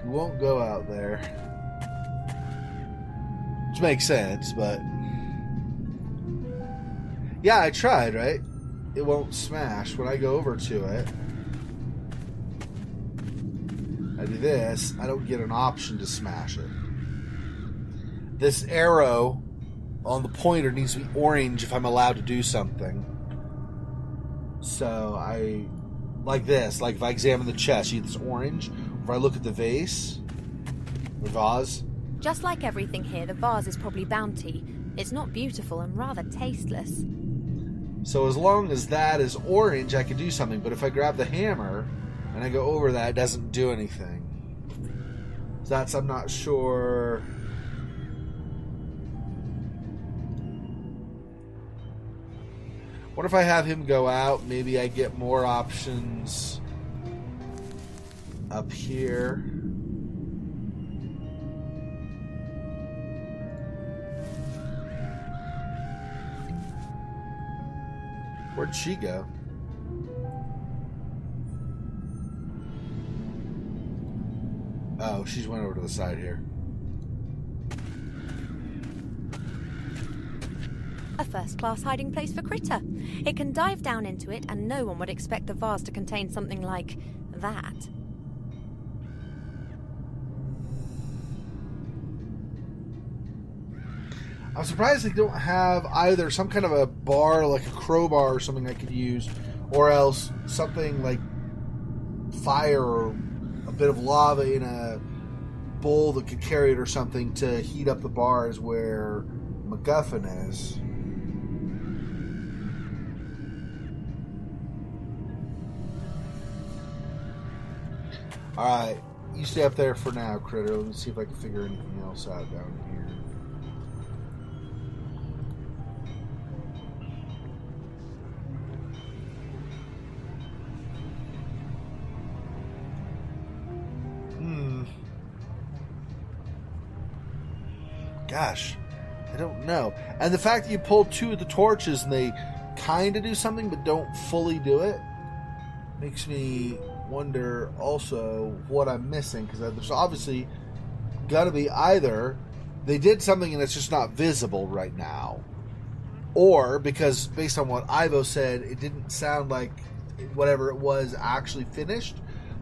You won't go out there. Which makes sense, but... Yeah, I tried, right? It won't smash. When I go over to it, I do this, I don't get an option to smash it. This arrow on the pointer needs to be orange if I'm allowed to do something. So I... Like this. Like if I examine the chest, you get this orange. If I look at the vase, the vase... Just like everything here, the vase is probably bounty. It's not beautiful and rather tasteless. So as long as that is orange, I can do something. But if I grab the hammer and I go over that, it doesn't do anything. So that's, I'm not sure... What if I have him go out? Maybe I get more options up here. Where'd she go? Oh, she's went over to the side here. A first-class hiding place for Critter. It can dive down into it, and no one would expect the vase to contain something like that. I'm surprised they don't have either some kind of a bar, like a crowbar or something I could use, or else something like fire or a bit of lava in a bowl that could carry it or something to heat up the bars where McGuffin is. Alright, you stay up there for now, Critter. Let me see if I can figure anything else out down here. Gosh, I don't know. And the fact that you pull two of the torches and they kind of do something but don't fully do it makes me wonder also what I'm missing, because there's obviously got to be either they did something and it's just not visible right now, or because based on what Ivo said, it didn't sound like whatever it was actually finished,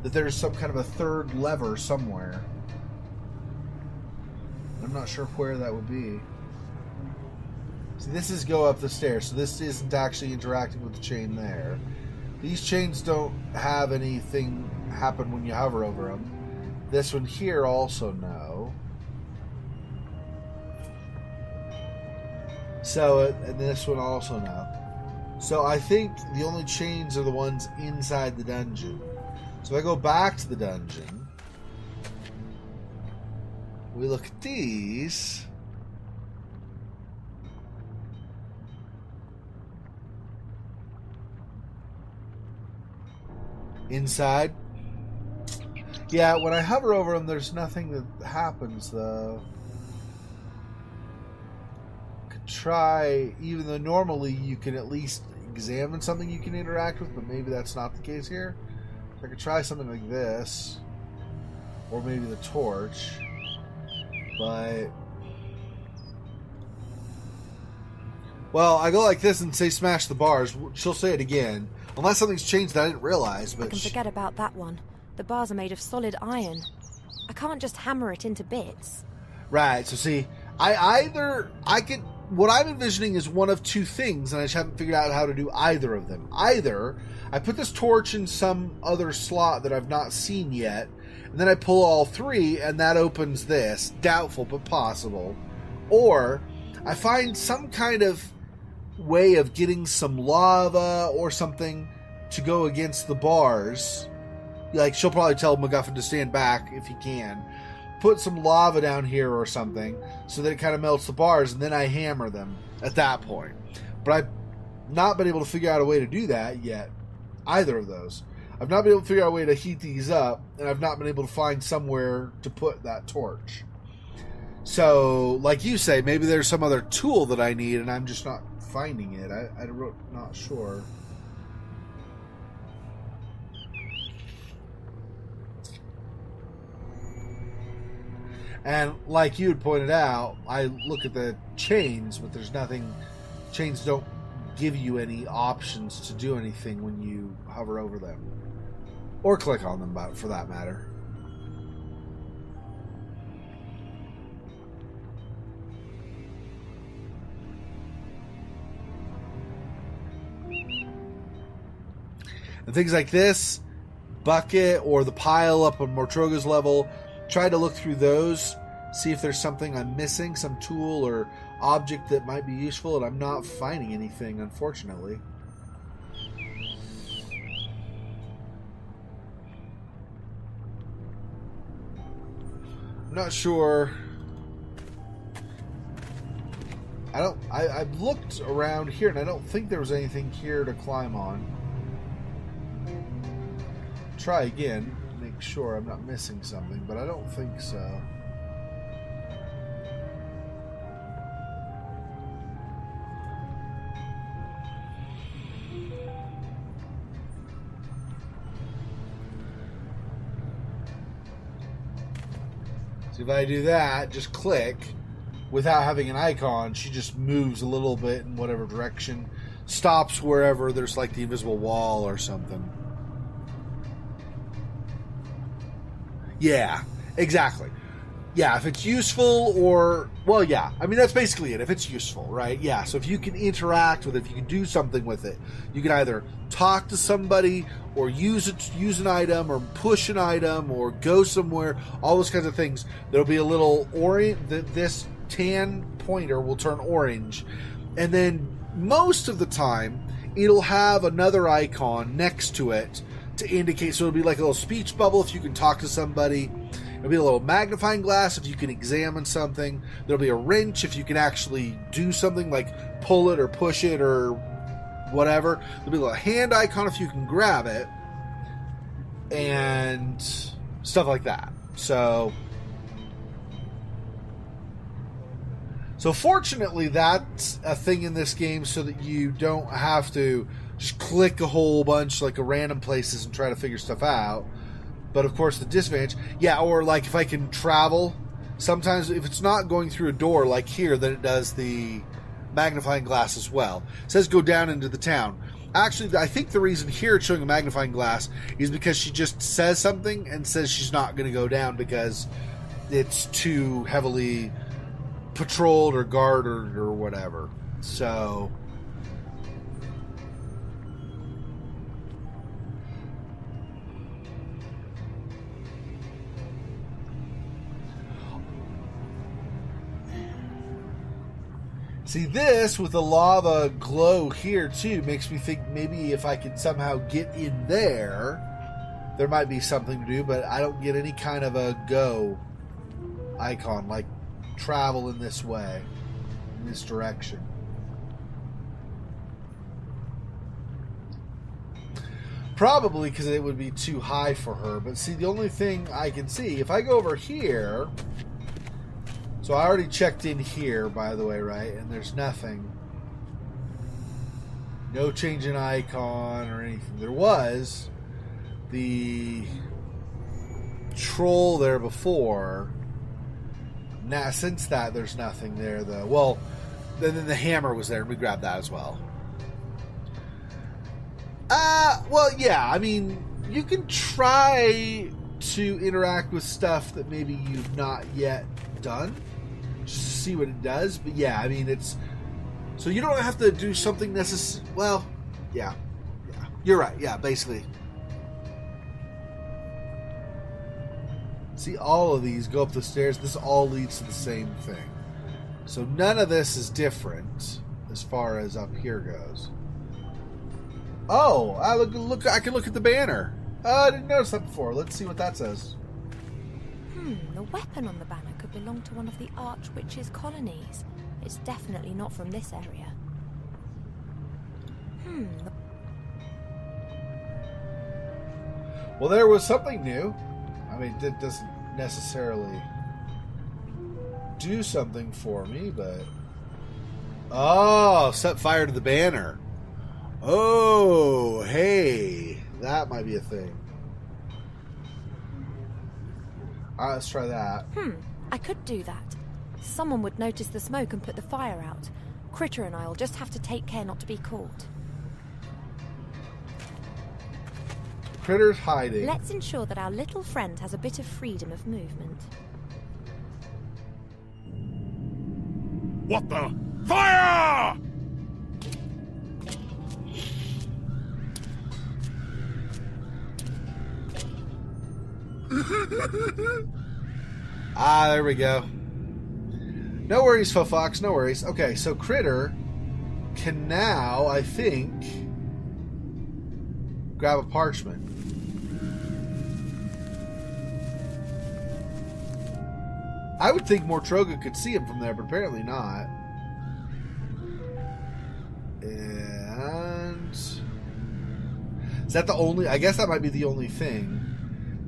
that there's some kind of a third lever somewhere. I'm not sure where that would be. See, this is go up the stairs, so this isn't actually interacting with the chain there. These chains don't have anything happen when you hover over them. This one here also no. So, and this one also no. So I think the only chains are the ones inside the dungeon. So if I go back to the dungeon, we look at these. Inside. Yeah, when I hover over them, there's nothing that happens, though. Could try, even though normally you can at least examine something you can interact with, but maybe that's not the case here. So I could try something like this. Or maybe the torch. But... well, I go like this and say smash the bars. She'll say it again. Unless something's changed that I didn't realize, but... I can forget about that one. The bars are made of solid iron. I can't just hammer it into bits. Right, so see, what I'm envisioning is one of two things, and I just haven't figured out how to do either of them. Either I put this torch in some other slot that I've not seen yet, and then I pull all three, and that opens this. Doubtful, but possible. Or I find some kind of way of getting some lava or something to go against the bars. Like, she'll probably tell McGuffin to stand back if he can. Put some lava down here or something so that it kind of melts the bars, and then I hammer them at that point. But I've not been able to figure out a way to do that yet. Either of those. I've not been able to figure out a way to heat these up, and I've not been able to find somewhere to put that torch. So, like you say, maybe there's some other tool that I need, and I'm just not finding it. I'm not sure. And like you had pointed out, I look at the chains, but there's nothing. Chains don't give you any options to do anything when you hover over them. Or click on them, for that matter. And things like this, bucket, or the pile up on Mortroga's level, try to look through those, see if there's something I'm missing, some tool or object that might be useful, and I'm not finding anything, unfortunately. I'm not sure. I've looked around here, and I don't think there was anything here to climb on. Try again, make sure I'm not missing something, but I don't think so. So if I do that, just click, without having an icon, she just moves a little bit in whatever direction, stops wherever there's like the invisible wall or something. Yeah, exactly. Yeah, if it's useful or... Well, yeah. I mean, that's basically it. If it's useful, right? Yeah, so if you can interact with it, if you can do something with it, you can either talk to somebody or use an item or push an item or go somewhere, all those kinds of things. There'll be a little orange... This tan pointer will turn orange. And then most of the time, it'll have another icon next to it to indicate, so it'll be like a little speech bubble if you can talk to somebody. It'll be a little magnifying glass if you can examine something. There'll be a wrench if you can actually do something like pull it or push it or whatever. There'll be a little hand icon if you can grab it and stuff like that. So fortunately, that's a thing in this game so that you don't have to just click a whole bunch, like a random places and try to figure stuff out. But of course, the disadvantage, yeah, or like if I can travel, sometimes if it's not going through a door like here, then it does the magnifying glass as well. It says go down into the town. Actually, I think the reason here it's showing a magnifying glass is because she just says something and says she's not going to go down because it's too heavily patrolled or guarded or whatever. So see, this with the lava glow here too makes me think maybe if I could somehow get in there might be something to do, but I don't get any kind of a go icon like travel in this way, in this direction. Probably because it would be too high for her. But see, the only thing I can see, if I go over here, so I already checked in here, by the way, right? And there's nothing. No change in icon or anything. There was the troll there before. Now, since that, there's nothing there, though. Well, then the hammer was there, and we grabbed that as well. Well, yeah, I mean, you can try to interact with stuff that maybe you've not yet done, just to see what it does. But yeah, I mean, it's... So you don't have to do something necessary... Well, yeah. You're right, yeah, basically. See, all of these go up the stairs. This all leads to the same thing. So none of this is different as far as up here goes. Oh, look! I can look at the banner. I didn't notice that before. Let's see what that says. The weapon on the banner could belong to one of the Archwitch's colonies. It's definitely not from this area. Well, there was something new. I mean, it doesn't necessarily do something for me, but... Oh, set fire to the banner. Oh, hey. That might be a thing. Alright, let's try that. I could do that. Someone would notice the smoke and put the fire out. Critter and I'll just have to take care not to be caught. Critter's hiding. Let's ensure that our little friend has a bit of freedom of movement. What the? Fire! Ah, there we go. No worries, Fofox, no worries. Okay, so Critter can now, I think, grab a parchment. I would think Mortroga could see him from there, but apparently not. And is that the only? I guess that might be the only thing.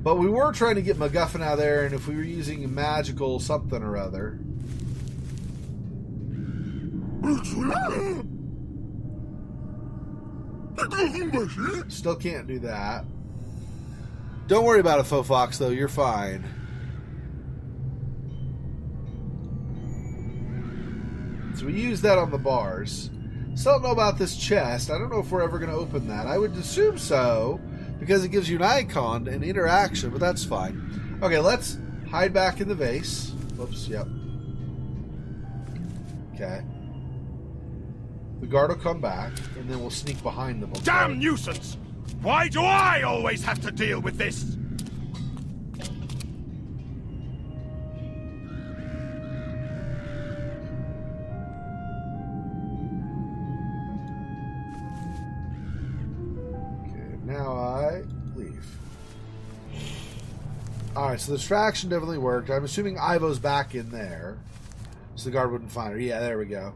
But we were trying to get McGuffin out of there, and if we were using a magical something or other. Still can't do that. Don't worry about it, Fofox, though. You're fine. So we use that on the bars. Still don't know about this chest. I don't know if we're ever going to open that. I would assume so, because it gives you an icon and interaction, but that's fine. Okay, let's hide back in the vase. Whoops, yep. Okay. The guard will come back, and then we'll sneak behind them. Damn nuisance! Why do I always have to deal with this? Alright, so the distraction definitely worked. I'm assuming Ivo's back in there, so the guard wouldn't find her. Yeah, there we go.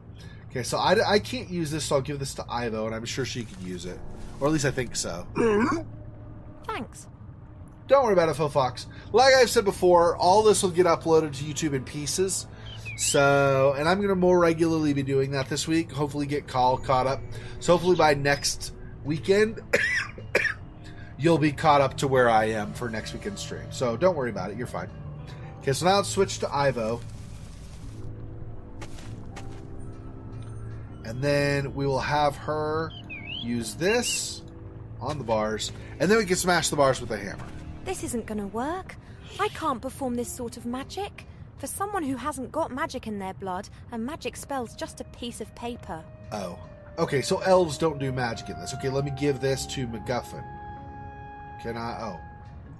Okay, so I can't use this, so I'll give this to Ivo, and I'm sure she can use it. Or at least I think so. Thanks. Don't worry about it, Fofox. Like I've said before, all this will get uploaded to YouTube in pieces. So, and I'm going to more regularly be doing that this week. Hopefully get caught up. So hopefully by next weekend... you'll be caught up to where I am for next weekend's stream. So don't worry about it. You're fine. Okay, so now let's switch to Ivo. And then we will have her use this on the bars. And then we can smash the bars with a hammer. This isn't going to work. I can't perform this sort of magic. For someone who hasn't got magic in their blood, a magic spell's just a piece of paper. Oh. Okay, so elves don't do magic in this. Okay, let me give this to McGuffin. Can I? Oh.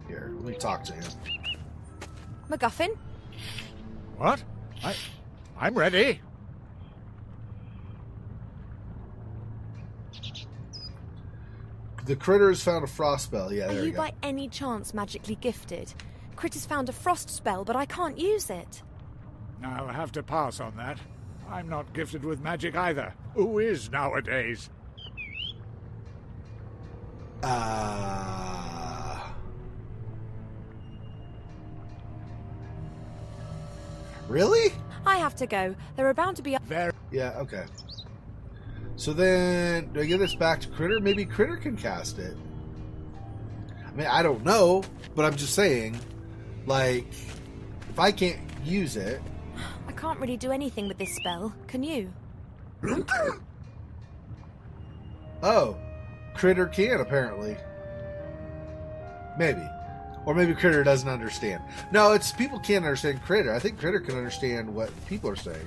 Here, let me talk to him. McGuffin? What? I'm ready. The critter has found a frost spell. Yeah, there Are we you go. by any chance magically gifted? Critter's found a frost spell, but I can't use it. I'll have to pass on that. I'm not gifted with magic either. Who is nowadays? Really? I have to go. There are bound to be... Yeah, okay. So then, do I give this back to Critter? Maybe Critter can cast it. I mean, I don't know, but I'm just saying, like, if I can't use it... I can't really do anything with this spell. Can you? Oh. Critter can, apparently. Maybe. Or maybe Critter doesn't understand. No, it's people can't understand Critter. I think Critter can understand what people are saying.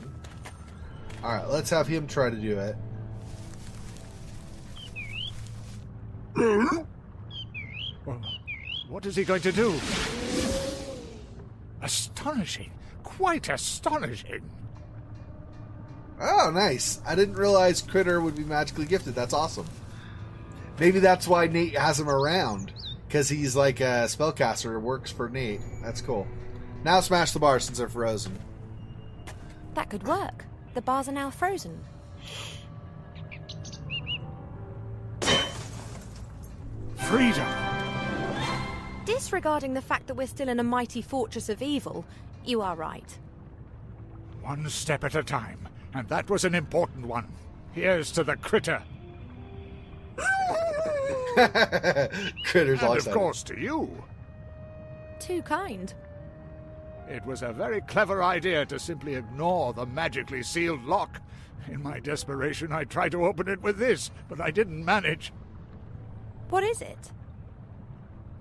Alright, let's have him try to do it. Well, what is he going to do? Astonishing. Quite astonishing. Oh, nice. I didn't realize Critter would be magically gifted. That's awesome. Maybe that's why Nate has him around. Because he's like a spellcaster, works for Nate. That's cool. Now smash the bars since they're frozen. That could work. The bars are now frozen. Freedom! Disregarding the fact that we're still in a mighty fortress of evil, you are right. One step at a time, and that was an important one. Here's to the critter. Critter's And all of excited. course to you. Too kind. It was a very clever idea to simply ignore the magically sealed lock. In my desperation, I tried to open it with this, but I didn't manage. What is it?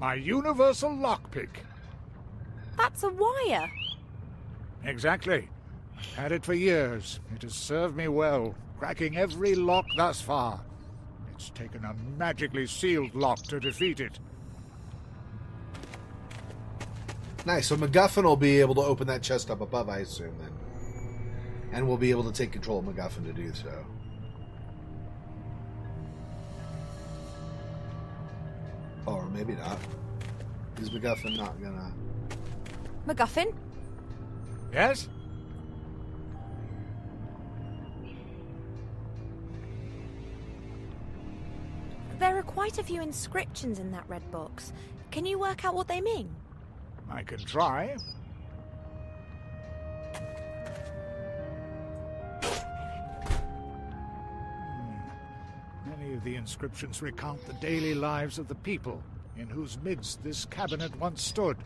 My universal lockpick. That's a wire. Exactly. I've had it for years. It has served me well, cracking every lock thus far. It's taken a magically sealed lock to defeat it. Nice. So McGuffin will be able to open that chest up above, I assume, then. And we'll be able to take control of McGuffin to do so. Or maybe not. Is McGuffin not gonna... McGuffin? Yes? There are quite a few inscriptions in that red box. Can you work out what they mean? I can try. Many of the inscriptions recount the daily lives of the people in whose midst this cabinet once stood.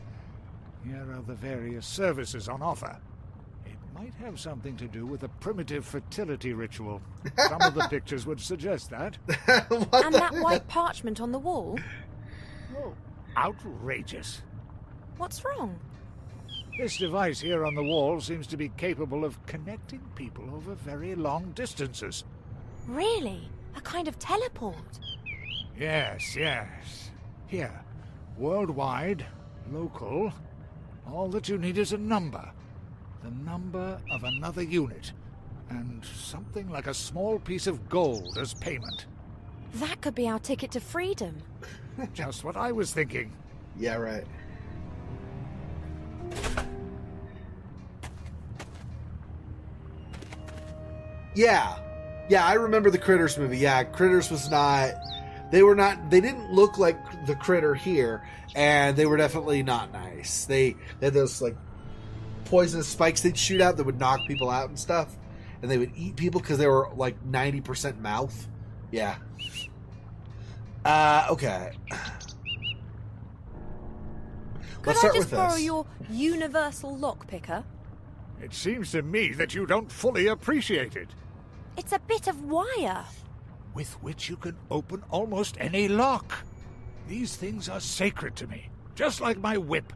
Here are the various services on offer. It might have something to do with a primitive fertility ritual. Some of the pictures would suggest that. And that white parchment on the wall? Oh, outrageous. What's wrong? This device here on the wall seems to be capable of connecting people over very long distances. Really? A kind of teleport? Yes, yes. Here, worldwide, local, all that you need is a number. The number of another unit, and something like a small piece of gold as payment. That could be our ticket to freedom. Just what I was thinking. Yeah, right. Yeah. Yeah, I remember the Critters movie. Yeah, Critters was not... They didn't look like the critter here, and they were definitely not nice. They had those, like, poisonous spikes they'd shoot out that would knock people out and stuff, and they would eat people because they were, like, 90% mouth. Yeah. Okay. Could I just borrow your universal lockpicker? It seems to me that you don't fully appreciate it. It's a bit of wire. With which you can open almost any lock. These things are sacred to me, just like my whip.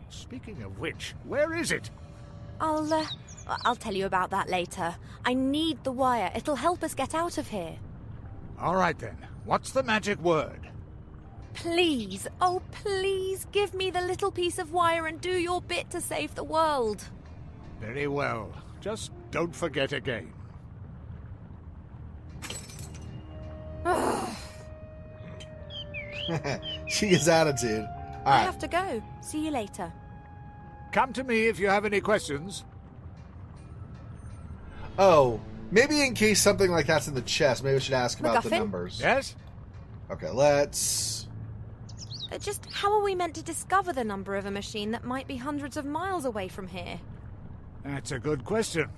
Speaking of which, where is it? I'll tell you about that later. I need the wire. It'll help us get out of here. All right then. What's the magic word? Please, oh please, give me the little piece of wire and do your bit to save the world. Very well. Just don't forget again. She gets attitude. All I right. have to go. See you later. Come to me if you have any questions. Oh, maybe in case something like that's in the chest, maybe we should ask about the McGuffin? numbers. Yes? Okay, let's... Just how are we meant to discover the number of a machine that might be hundreds of miles away from here? That's a good question.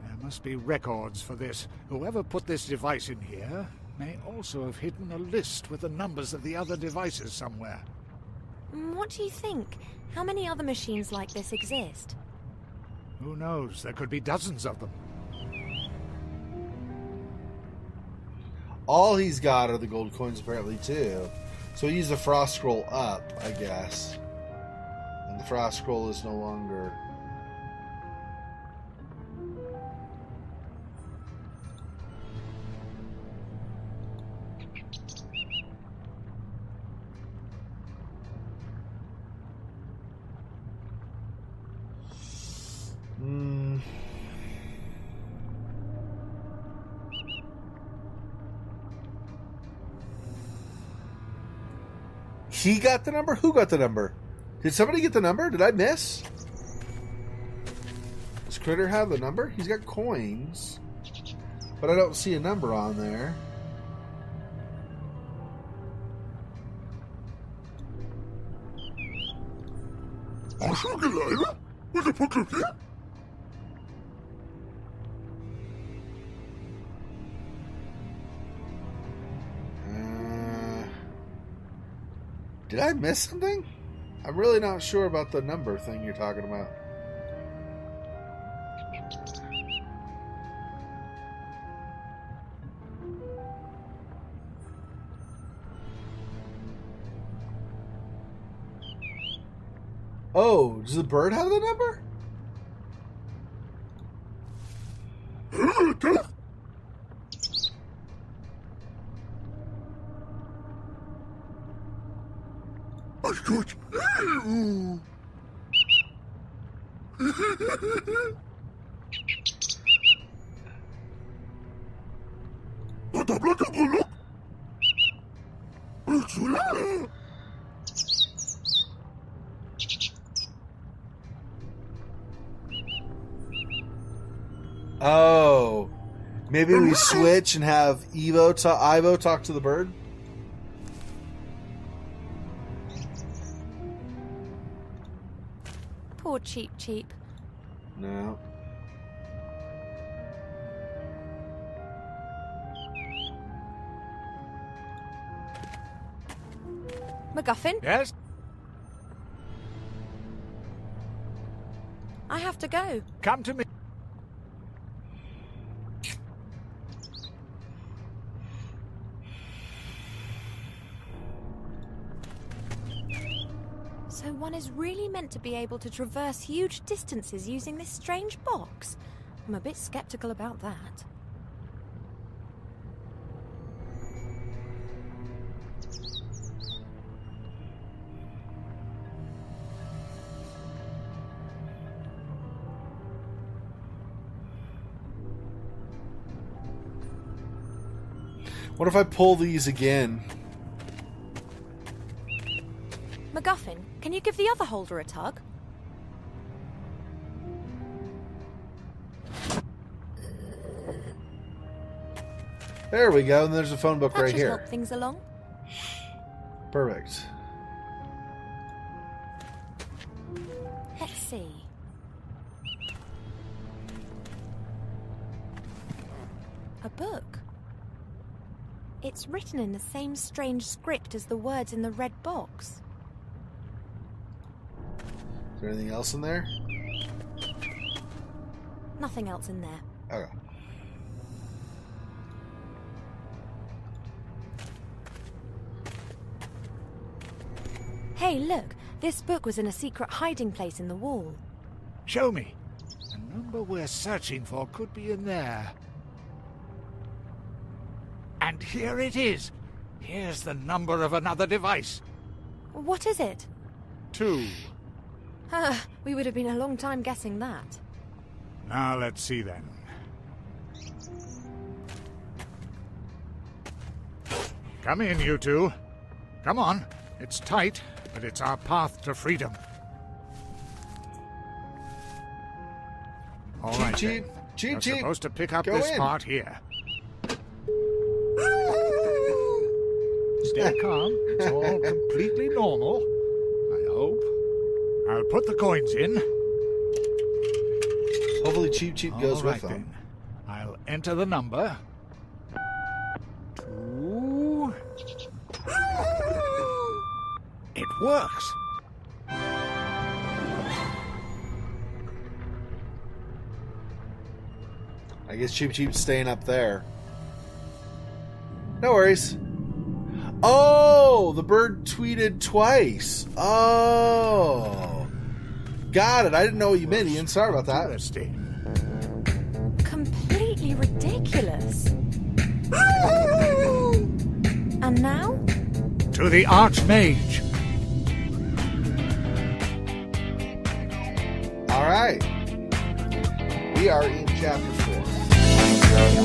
There must be records for this. Whoever put this device in here may also have hidden a list with the numbers of the other devices somewhere. What do you think? How many other machines like this exist? Who knows? There could be dozens of them. All he's got are the gold coins, apparently, too. So he used the frost scroll up, I guess. And the frost scroll is no longer... He got the number? Who got the number? Did somebody get the number? Did I miss? Does Critter have the number? He's got coins, but I don't see a number on there. Did I miss something? I'm really not sure about the number thing you're talking about. Oh, does the bird have the number? Oh, maybe we switch and have Ivo talk to the bird? Poor Cheep. No. McGuffin? Yes? I have to go. Come to me. So one is really meant to be able to traverse huge distances using this strange box? I'm a bit skeptical about that. What if I pull these again? McGuffin, can you give the other holder a tug? There we go, and there's a phone book That right should here. help things along. Perfect. Let's see. A book. It's written in the same strange script as the words in the red box. Is there anything else in there? Nothing else in there. Okay. Hey, look. This book was in a secret hiding place in the wall. Show me. The number we're searching for could be in there. And here it is. Here's the number of another device. What is it? 2. We would have been a long time guessing that. Now let's see then. Come in, you two. Come on. It's tight, but it's our path to freedom. All right, Cheep, then. cheep, You're cheep. supposed to pick up Go this in. part here. Stay calm. It's all completely normal. I hope. I'll put the coins in. Hopefully Cheep goes All right, with them. then. I'll enter the number. 2. It works. I guess Cheep's staying up there. No worries. Oh, the bird tweeted twice. Oh. Got it. I didn't know what you meant, Ian. Sorry about that. Interesting. Completely ridiculous. And now? To the Archmage. All right. We are in chapter 4.